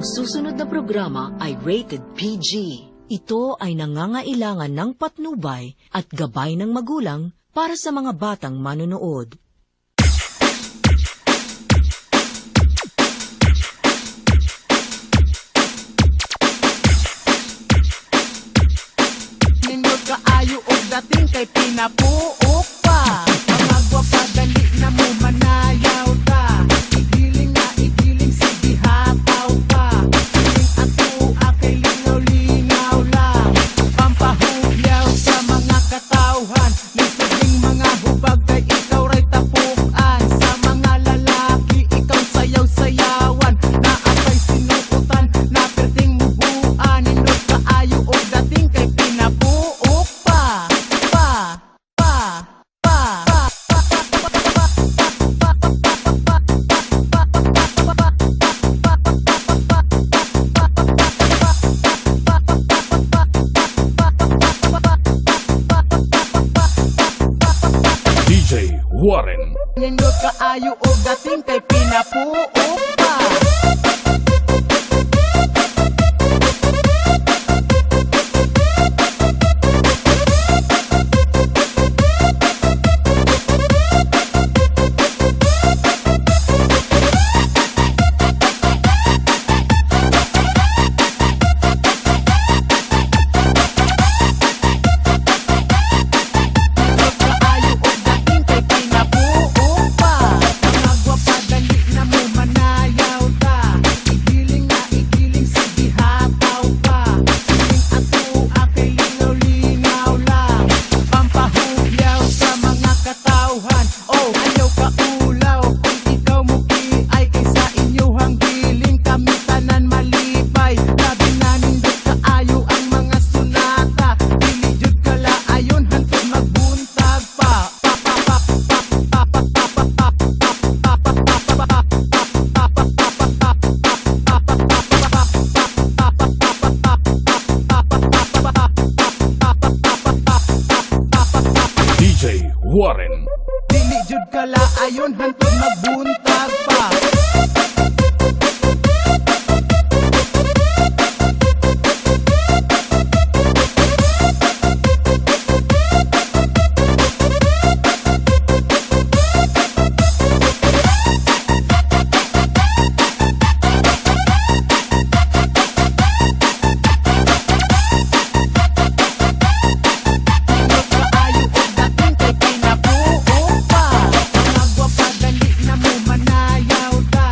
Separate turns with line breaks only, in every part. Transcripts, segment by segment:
Ang susunod na programa ay rated PG. Ito ay nangangailangan ng patnubay at gabay ng magulang para sa mga batang manonood.
Ninyo kaayo og dating kay pinapuok pa. Mga gwapadali na mo manayaw ta. Igiling na igiling sige hataw pa. Siling ato akay lingaw-lingaw lang. Pampahugyaw sa mga katawhan. Lisoding mga hubag kay ikaw ray tapukan. Sa mga lalaki ikaw sayaw-sayawan. Naatay sinukutan na perting mubuan. Ninyo kaayo og dating kay pinapuok pa.
DJ Warren.
Ninyo kaayo og dating kay pinapuok pa. Kaayo og dating kay pinapuok pa. Mga gwapadali na mo manayaw ta. Igiling na igiling sige hataw pa. Siling ato akay lingaw-lingaw lang. Pampahugyaw sa mga katawhan. Oh, ayaw ka ulaw kung ikaw mo ay kaysa inyuhang giling. Kami tanan malipay. Labi na nindot kaayo ang mga sunata. Dili jud kala ayon hantod magbuntag pa.
DJ Warren.
Dili jud kala ayon hantod magbuntag pa. Kaayo og dating kay pinapuok pa. Mga gwapadali na mo manayaw ta.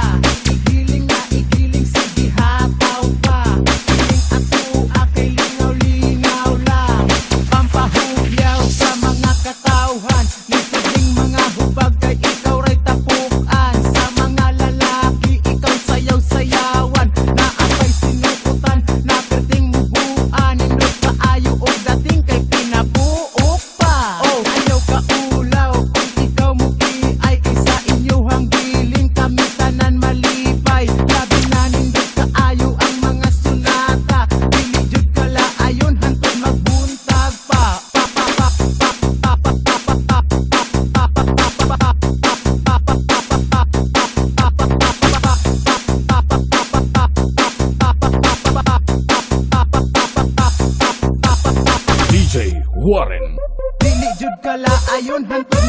Igiling na igiling sige hataw pa. Siling ato akay lingaw-lingaw lang. Pampahugyaw sa mga katawhan. Lisoding mga hubag kay ikaw ray tapukan. Sa mga lalaki ikaw sayaw-sayawan. Naatay sinukutan na perting mubuan. Ninot kaayo og dating kay pinapuok pa. Oh, ayaw ka ulaw kung ikaw mo ay kaysa inyuhang giling. Kami tanan malipay. Labi na nindot kaayo ang mga sunata. Dili jud kala ayon hantod magbuntag pa.
DJ Warren.
Dili jud kala ayon hantod